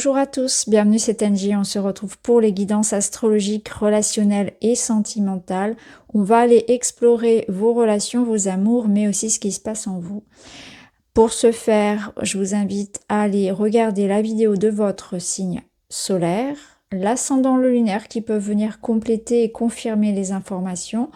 Bonjour à tous, bienvenue c'est Angie, on se retrouve pour les guidances astrologiques, relationnelles et sentimentales. On va aller explorer vos relations, vos amours, mais aussi ce qui se passe en vous. Pour ce faire, je vous invite à aller regarder la vidéo de votre signe solaire, l'ascendant, le lunaire qui peuvent venir compléter et confirmer les informations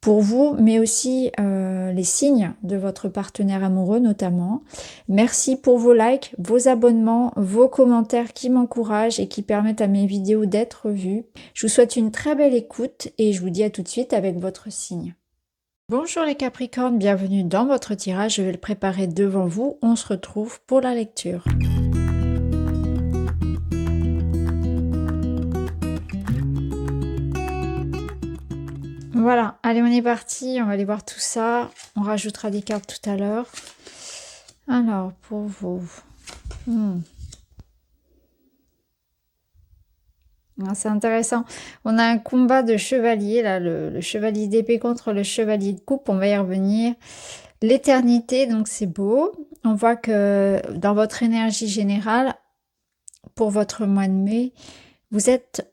pour vous, mais aussi les signes de votre partenaire amoureux notamment. Merci pour vos likes, vos abonnements, vos commentaires qui m'encouragent et qui permettent à mes vidéos d'être vues. Je vous souhaite une très belle écoute et je vous dis à tout de suite avec votre signe. Bonjour les Capricornes, bienvenue dans votre tirage, je vais le préparer devant vous, on se retrouve pour la lecture. Voilà, allez on est parti, on va aller voir tout ça, on rajoutera des cartes tout à l'heure. Alors, pour vous... c'est intéressant. On a un combat de chevaliers, là, le chevalier d'épée contre le chevalier de coupe, on va y revenir. L'éternité, donc c'est beau. On voit que dans votre énergie générale, pour votre mois de mai, vous êtes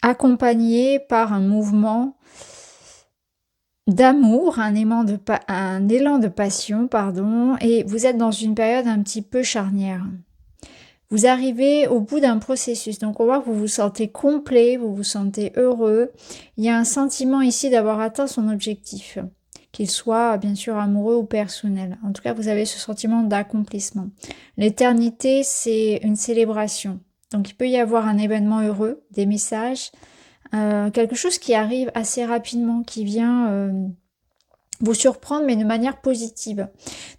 accompagné par un mouvement d'amour, un élan de passion, pardon, et vous êtes dans une période un petit peu charnière. Vous arrivez au bout d'un processus, donc on voit que vous vous sentez complet, vous vous sentez heureux. Il y a un sentiment ici d'avoir atteint son objectif, qu'il soit bien sûr amoureux ou personnel. En tout cas, vous avez ce sentiment d'accomplissement. L'éternité, c'est une célébration. Donc il peut y avoir un événement heureux, des messages, quelque chose qui arrive assez rapidement, qui vient vous surprendre, mais de manière positive.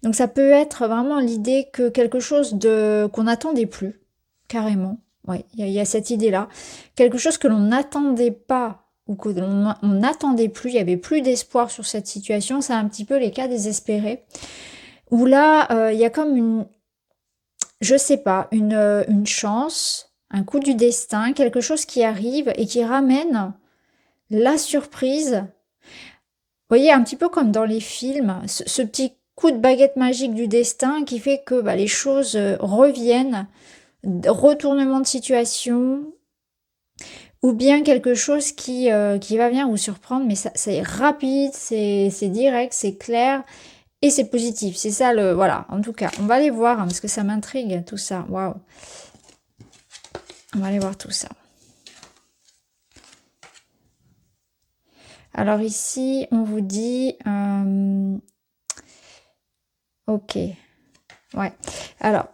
Donc ça peut être vraiment l'idée que quelque chose qu'on n'attendait plus, carrément. Ouais, il y a cette idée-là. Quelque chose que l'on n'attendait pas ou que l'on n'attendait plus, il n'y avait plus d'espoir sur cette situation. C'est un petit peu les cas désespérés. Où là, il y a comme une, je sais pas, une chance, un coup du destin, quelque chose qui arrive et qui ramène la surprise. Vous voyez, un petit peu comme dans les films, ce petit coup de baguette magique du destin qui fait que les choses reviennent, retournement de situation, ou bien quelque chose qui va venir vous surprendre, mais ça c'est rapide, c'est direct, c'est clair, et c'est positif. C'est ça le... Voilà, en tout cas, on va aller voir, parce que ça m'intrigue tout ça, waouh. On va aller voir tout ça. Alors ici, on vous dit... ok. Ouais. Alors,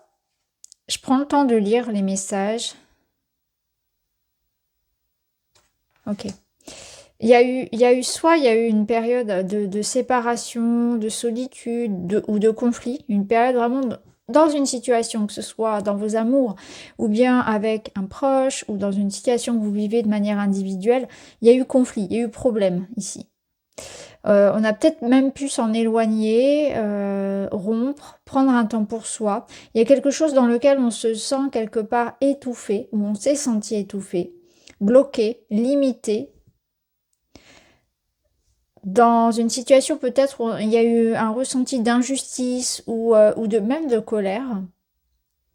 je prends le temps de lire les messages. Ok. Il y a eu une période de séparation, de solitude ou de conflit. Une période vraiment dans une situation, que ce soit dans vos amours ou bien avec un proche ou dans une situation que vous vivez de manière individuelle. Il y a eu conflit, il y a eu problème ici. On a peut-être même pu s'en éloigner, rompre, prendre un temps pour soi. Il y a quelque chose dans lequel on se sent quelque part étouffé, ou on s'est senti étouffé, bloqué, limité. Dans une situation peut-être où il y a eu un ressenti d'injustice ou même de colère,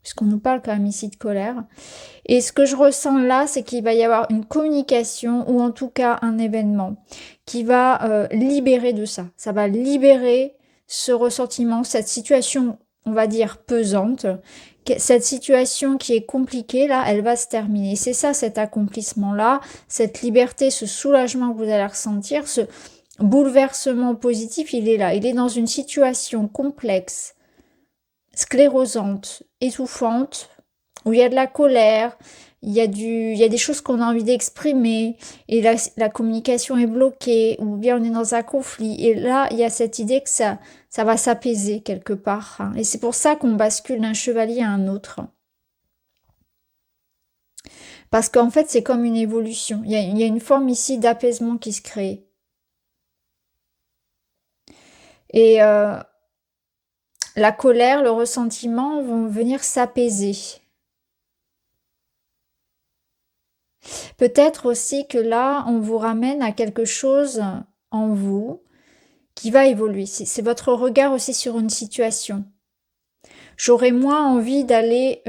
puisqu'on nous parle quand même ici de colère. Et ce que je ressens là, c'est qu'il va y avoir une communication ou en tout cas un événement qui va libérer de ça. Ça va libérer ce ressentiment, cette situation, on va dire, pesante. Cette situation qui est compliquée, là, elle va se terminer. C'est ça, cet accomplissement-là, cette liberté, ce soulagement que vous allez ressentir, ce bouleversement positif, il est là. Il est dans une situation complexe, sclérosante, étouffante, où il y a de la colère, il y a des choses qu'on a envie d'exprimer, et la communication est bloquée, ou bien on est dans un conflit. Et là, il y a cette idée que ça va s'apaiser quelque part. Hein. Et c'est pour ça qu'on bascule d'un chevalier à un autre. Parce qu'en fait, c'est comme une évolution. Il y a une forme ici d'apaisement qui se crée. Et la colère, le ressentiment vont venir s'apaiser. Peut-être aussi que là, on vous ramène à quelque chose en vous qui va évoluer. C'est votre regard aussi sur une situation. J'aurais moins envie d'aller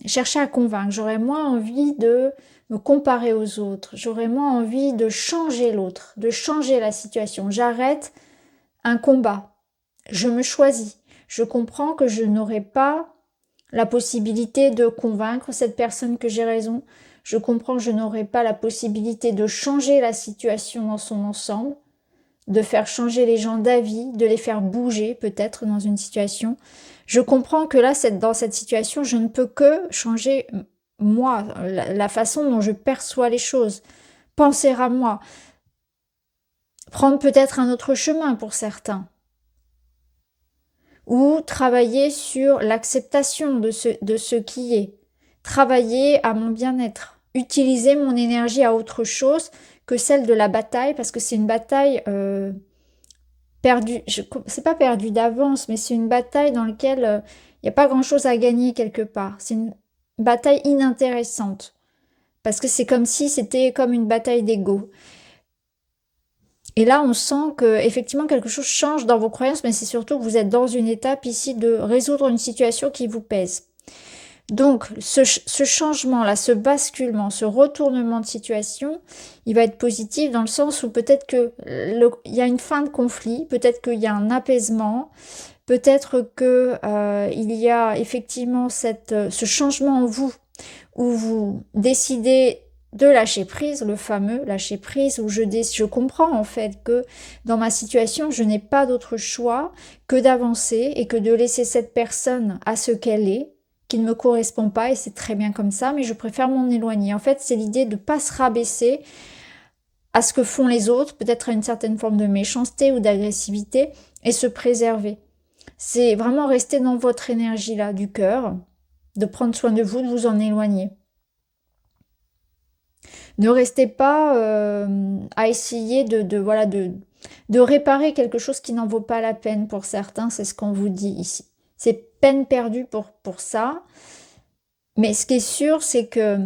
chercher à convaincre, j'aurais moins envie de me comparer aux autres, j'aurais moins envie de changer l'autre, de changer la situation. J'arrête un combat, je me choisis, je comprends que je n'aurai pas la possibilité de convaincre cette personne que j'ai raison, je comprends que je n'aurai pas la possibilité de changer la situation dans son ensemble, de faire changer les gens d'avis, de les faire bouger peut-être dans une situation. Je comprends que là, dans cette situation, je ne peux que changer moi, la façon dont je perçois les choses, penser à moi, prendre peut-être un autre chemin pour certains, ou travailler sur l'acceptation de ce qui est, travailler à mon bien-être, utiliser mon énergie à autre chose que celle de la bataille, parce que c'est une bataille perdue, c'est pas perdue d'avance, mais c'est une bataille dans laquelle il n'y a pas grand-chose à gagner quelque part. C'est une bataille inintéressante, parce que c'est comme si c'était comme une bataille d'ego. Et là, on sent que effectivement quelque chose change dans vos croyances, mais c'est surtout que vous êtes dans une étape ici de résoudre une situation qui vous pèse. Donc, ce changement-là, ce basculement, ce retournement de situation, il va être positif dans le sens où peut-être que il y a une fin de conflit, peut-être qu'il y a un apaisement, peut-être que il y a effectivement ce changement en vous où vous décidez de lâcher prise, le fameux lâcher prise, où je comprends en fait que dans ma situation, je n'ai pas d'autre choix que d'avancer et que de laisser cette personne à ce qu'elle est, qui ne me correspond pas, et c'est très bien comme ça, mais je préfère m'en éloigner. En fait, c'est l'idée de ne pas se rabaisser à ce que font les autres, peut-être à une certaine forme de méchanceté ou d'agressivité, et se préserver. C'est vraiment rester dans votre énergie là, du cœur, de prendre soin de vous, de vous en éloigner. Ne restez pas à essayer de réparer quelque chose qui n'en vaut pas la peine pour certains, c'est ce qu'on vous dit ici. C'est peine perdue pour ça. Mais ce qui est sûr, c'est que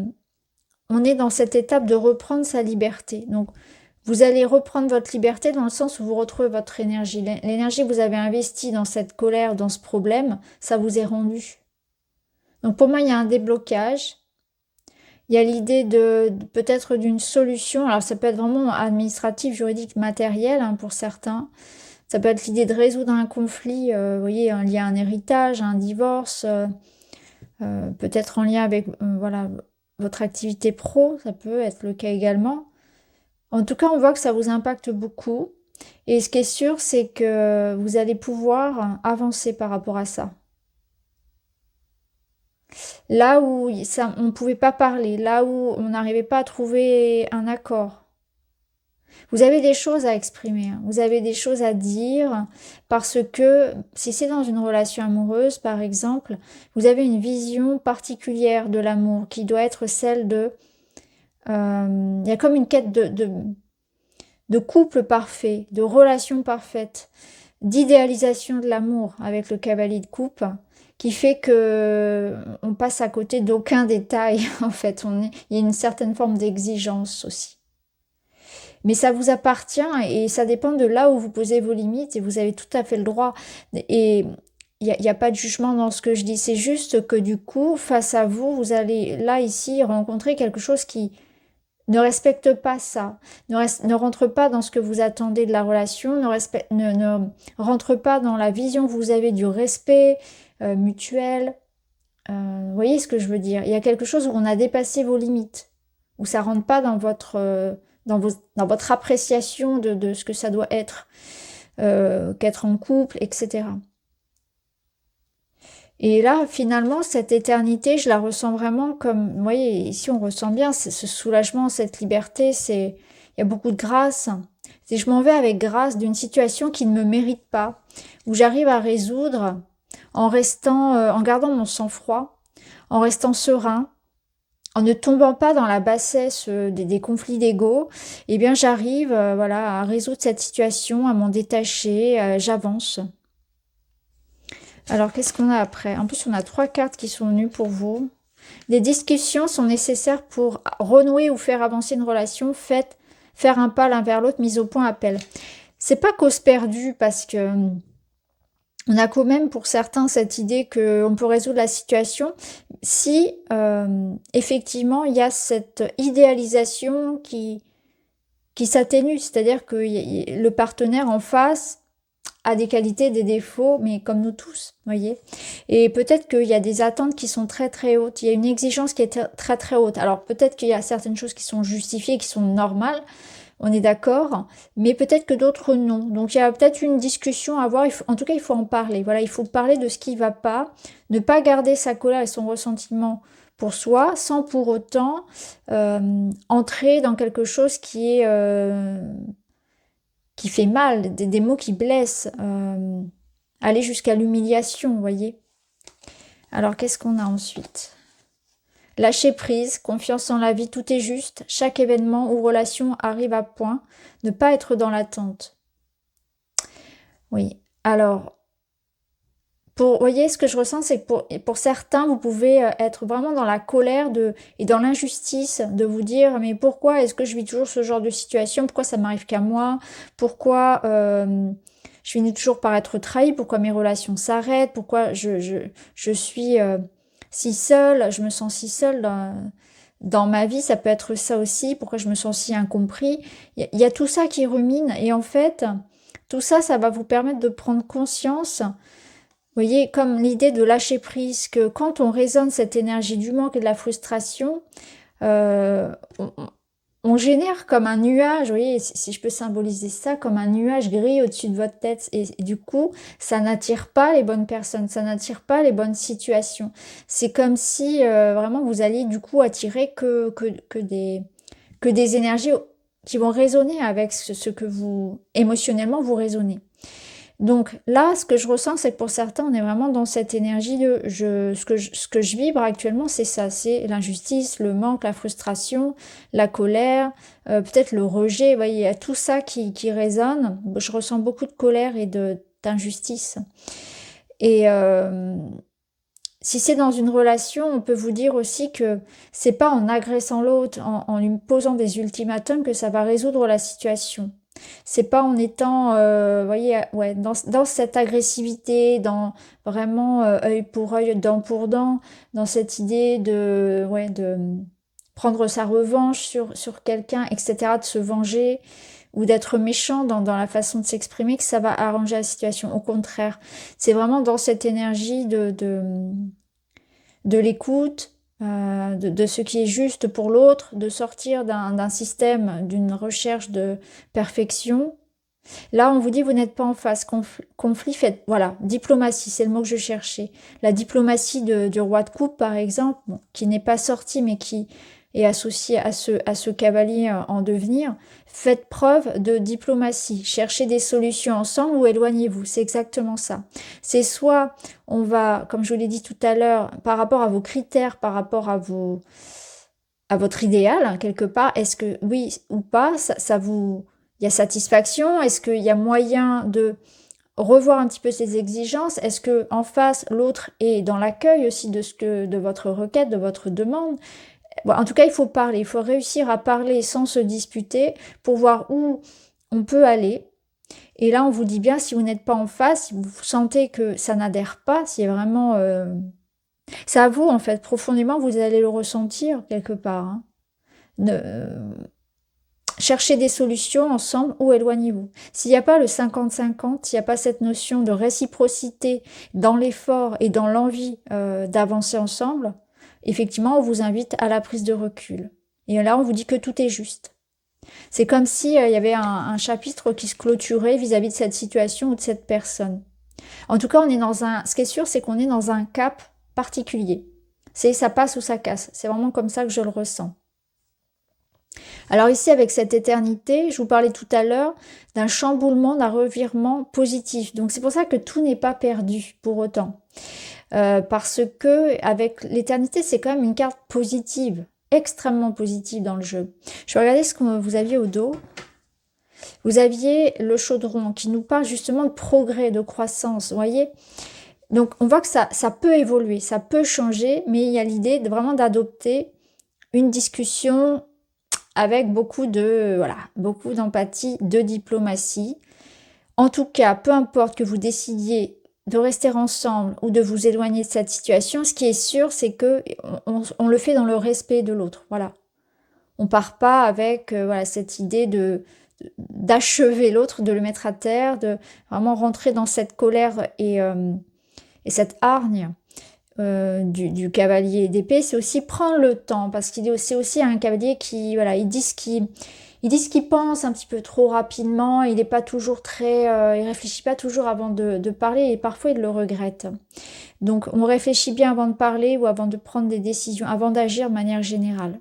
on est dans cette étape de reprendre sa liberté. Donc, vous allez reprendre votre liberté dans le sens où vous retrouvez votre énergie. L'énergie que vous avez investie dans cette colère, dans ce problème, ça vous est rendu. Donc, pour moi, il y a un déblocage. Il y a l'idée de peut-être d'une solution. Alors, ça peut être vraiment administratif, juridique, matériel pour certains. Ça peut être l'idée de résoudre un conflit, vous voyez, lié à un héritage, à un divorce, peut-être en lien avec voilà, votre activité pro, ça peut être le cas également. En tout cas, on voit que ça vous impacte beaucoup. Et ce qui est sûr, c'est que vous allez pouvoir avancer par rapport à ça. Là où on ne pouvait pas parler, là où on n'arrivait pas à trouver un accord. Vous avez des choses à exprimer, vous avez des choses à dire, parce que si c'est dans une relation amoureuse, par exemple, vous avez une vision particulière de l'amour qui doit être celle de... Il y a comme une quête de couple parfait, de relation parfaite, d'idéalisation de l'amour avec le cavalier de coupe, qui fait que on passe à côté d'aucun détail, en fait. Il y a une certaine forme d'exigence aussi. Mais ça vous appartient et ça dépend de là où vous posez vos limites et vous avez tout à fait le droit. Et il n'y a pas de jugement dans ce que je dis. C'est juste que du coup, face à vous, vous allez là, ici, rencontrer quelque chose qui ne respecte pas ça, ne rentre pas dans ce que vous attendez de la relation, ne rentre pas dans la vision que vous avez du respect mutuel. Vous voyez ce que je veux dire? Il y a quelque chose où on a dépassé vos limites, où ça rentre pas dans votre... dans votre appréciation de ce que ça doit être, qu'être en couple, etc. Et là, finalement, cette éternité, je la ressens vraiment comme, vous voyez, ici on ressent bien ce soulagement, cette liberté, il y a beaucoup de grâce. C'est je m'en vais avec grâce d'une situation qui ne me mérite pas, où j'arrive à résoudre en restant, en gardant mon sang-froid, en restant serein, en ne tombant pas dans la bassesse des conflits d'ego, eh bien j'arrive voilà, à résoudre cette situation, à m'en détacher, j'avance. Alors qu'est-ce qu'on a après? En plus on a 3 cartes qui sont venues pour vous. Les discussions sont nécessaires pour renouer ou faire avancer une relation, faire un pas l'un vers l'autre, mise au point, appel. C'est pas cause perdue parce que On a quand même pour certains cette idée qu'on peut résoudre la situation si effectivement il y a cette idéalisation qui s'atténue, c'est-à-dire que le partenaire en face a des qualités, des défauts, mais comme nous tous, voyez. Et peut-être qu'il y a des attentes qui sont très très hautes, il y a une exigence qui est très très haute. Alors peut-être qu'il y a certaines choses qui sont justifiées, qui sont normales, on est d'accord, mais peut-être que d'autres non. Donc il y a peut-être une discussion à avoir, en tout cas il faut en parler. Voilà, il faut parler de ce qui ne va pas, ne pas garder sa colère et son ressentiment pour soi, sans pour autant entrer dans quelque chose qui fait mal, des mots qui blessent, aller jusqu'à l'humiliation, vous voyez. Alors qu'est-ce qu'on a ensuite? Lâcher prise, confiance en la vie, tout est juste, chaque événement ou relation arrive à point, ne pas être dans l'attente. Oui, alors, vous voyez, ce que je ressens, c'est que pour certains, vous pouvez être vraiment dans la colère et dans l'injustice de vous dire, mais pourquoi est-ce que je vis toujours ce genre de situation? Pourquoi ça m'arrive qu'à moi? Pourquoi je finis toujours par être trahie? Pourquoi mes relations s'arrêtent? Pourquoi je suis si seule? Je me sens si seule dans ma vie. Ça peut être ça aussi. Pourquoi je me sens si incompris? Il y a tout ça qui rumine. Et en fait, tout ça, ça va vous permettre de prendre conscience. Vous voyez, comme l'idée de lâcher prise, que quand on résonne cette énergie du manque et de la frustration, euh, on, on génère comme un nuage, vous voyez, si je peux symboliser ça, comme un nuage gris au-dessus de votre tête. Et du coup, ça n'attire pas les bonnes personnes, ça n'attire pas les bonnes situations. C'est comme si vraiment vous alliez du coup attirer que des énergies qui vont résonner avec ce que vous, émotionnellement, vous résonnez. Donc là, ce que je ressens, c'est que pour certains, on est vraiment dans cette énergie de ce que je vibre actuellement, c'est ça, c'est l'injustice, le manque, la frustration, la colère, peut-être le rejet. Vous voyez, il y a tout ça qui résonne. Je ressens beaucoup de colère et d'injustice. Et si c'est dans une relation, on peut vous dire aussi que c'est pas en agressant l'autre, en lui posant des ultimatums que ça va résoudre la situation. C'est pas en étant, voyez, ouais, dans cette agressivité, dans vraiment œil pour œil, dent pour dent, dans cette idée de prendre sa revanche sur quelqu'un, etc., de se venger ou d'être méchant dans la façon de s'exprimer, que ça va arranger la situation. Au contraire, c'est vraiment dans cette énergie de l'écoute, de ce qui est juste pour l'autre, de sortir d'un système, d'une recherche de perfection. Là, on vous dit, vous n'êtes pas en face. Conflit, faites, voilà, diplomatie, c'est le mot que je cherchais. La diplomatie du roi de coupe, par exemple, bon, qui n'est pas sorti, mais qui est associé à ce cavalier en devenir. Faites preuve de diplomatie. Cherchez des solutions ensemble ou éloignez-vous. C'est exactement ça. C'est soit on va, comme je vous l'ai dit tout à l'heure, par rapport à vos critères, par rapport à votre idéal, hein, quelque part, est-ce que oui ou pas, ça vous, il y a satisfaction? Est-ce qu'il y a moyen de revoir un petit peu ses exigences? Est-ce que en face, l'autre est dans l'accueil aussi de votre requête, de votre demande? Bon, en tout cas, il faut parler, il faut réussir à parler sans se disputer pour voir où on peut aller. Et là, on vous dit bien, si vous n'êtes pas en face, si vous sentez que ça n'adhère pas, si vraiment... c'est à vous, en fait, profondément, vous allez le ressentir quelque part. Hein. Cherchez des solutions ensemble ou éloignez-vous. S'il n'y a pas le 50-50, s'il n'y a pas cette notion de réciprocité dans l'effort et dans l'envie d'avancer ensemble, effectivement, on vous invite à la prise de recul. Et là, on vous dit que tout est juste. C'est comme si il y avait un chapitre qui se clôturait vis-à-vis de cette situation ou de cette personne. En tout cas, ce qui est sûr, c'est qu'on est dans un cap particulier. C'est ça passe ou ça casse. C'est vraiment comme ça que je le ressens. Alors ici, avec cette éternité, je vous parlais tout à l'heure d'un chamboulement, d'un revirement positif. Donc c'est pour ça que tout n'est pas perdu pour autant. Parce que avec l'éternité, c'est quand même une carte positive, extrêmement positive dans le jeu. Je vais regarder ce que vous aviez au dos. Vous aviez le chaudron qui nous parle justement de progrès, de croissance, vous voyez. Donc on voit que ça peut évoluer, ça peut changer, mais il y a l'idée vraiment d'adopter une discussion avec beaucoup d'empathie, de diplomatie. En tout cas, peu importe que vous décidiez de rester ensemble ou de vous éloigner de cette situation, ce qui est sûr, c'est que on le fait dans le respect de l'autre. Voilà. On part pas avec voilà, cette idée d'achever l'autre, de le mettre à terre, de vraiment rentrer dans cette colère et cette hargne du cavalier d'épée. C'est aussi prendre le temps, parce c'est aussi un cavalier qui, voilà, il dit ce qu'il pense un petit peu trop rapidement, il n'est pas toujours il réfléchit pas toujours avant de parler, et parfois il le regrette. Donc on réfléchit bien avant de parler ou avant de prendre des décisions, avant d'agir de manière générale.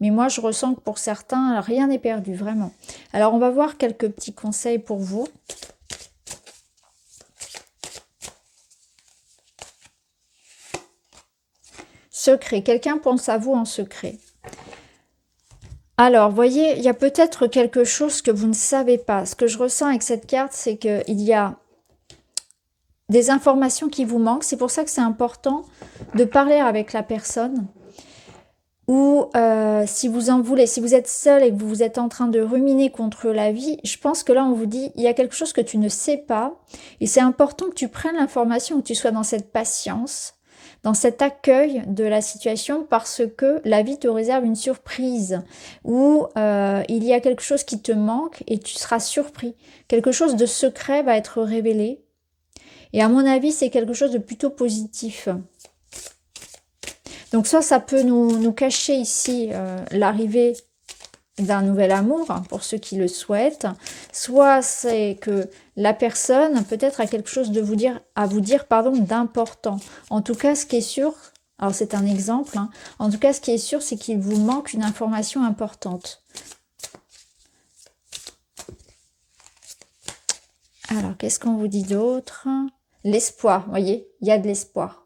Mais moi je ressens que pour certains, rien n'est perdu, vraiment. Alors on va voir quelques petits conseils pour vous. Secret, quelqu'un pense à vous en secret. Alors, voyez, il y a peut-être quelque chose que vous ne savez pas. Ce que je ressens avec cette carte, c'est qu'il y a des informations qui vous manquent. C'est pour ça que c'est important de parler avec la personne. Ou si vous en voulez, si vous êtes seul et que vous êtes en train de ruminer contre la vie, je pense que là, on vous dit, il y a quelque chose que tu ne sais pas. Et c'est important que tu prennes l'information, que tu sois dans cette patience, dans cet accueil de la situation, parce que la vie te réserve une surprise où il y a quelque chose qui te manque et tu seras surpris. Quelque chose de secret va être révélé. Et à mon avis, c'est quelque chose de plutôt positif. Donc soit ça peut nous cacher ici l'arrivée d'un nouvel amour, hein, pour ceux qui le souhaitent, soit c'est que la personne peut-être a quelque chose à vous dire d'important. En tout cas, ce qui est sûr, alors c'est un exemple, hein, en tout cas ce qui est sûr, c'est qu'il vous manque une information importante. Alors, qu'est-ce qu'on vous dit d'autre? L'espoir, voyez, il y a de l'espoir.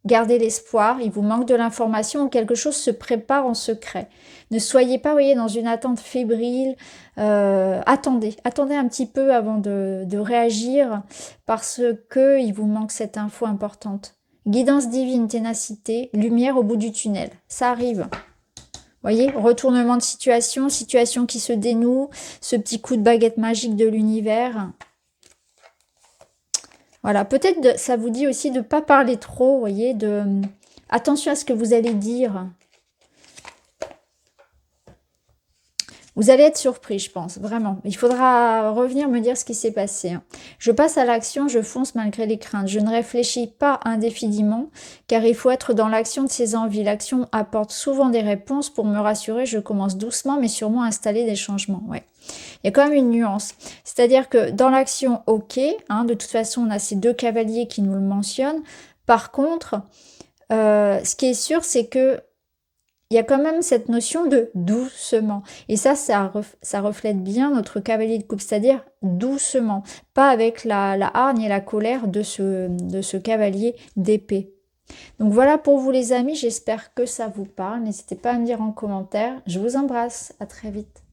Gardez l'espoir, il vous manque de l'information ou quelque chose se prépare en secret. Ne soyez pas, voyez, dans une attente fébrile. Attendez un petit peu avant de réagir parce que il vous manque cette info importante. Guidance divine, ténacité, lumière au bout du tunnel. Ça arrive. Voyez, retournement de situation, situation qui se dénoue, ce petit coup de baguette magique de l'univers. Voilà, peut-être ça vous dit aussi de ne pas parler trop, vous voyez, attention à ce que vous allez dire. Vous allez être surpris, je pense, vraiment. Il faudra revenir me dire ce qui s'est passé. Je passe à l'action, je fonce malgré les craintes. Je ne réfléchis pas indéfiniment, car il faut être dans l'action de ses envies. L'action apporte souvent des réponses. Pour me rassurer, je commence doucement, mais sûrement à installer des changements. Ouais. Il y a quand même une nuance. C'est-à-dire que dans l'action, ok, hein, de toute façon, on a ces deux cavaliers qui nous le mentionnent. Par contre, ce qui est sûr, c'est que il y a quand même cette notion de doucement. Et ça reflète bien notre cavalier de coupe, c'est-à-dire doucement. Pas avec la hargne et la colère de ce cavalier d'épée. Donc voilà pour vous les amis, j'espère que ça vous parle. N'hésitez pas à me dire en commentaire. Je vous embrasse, à très vite.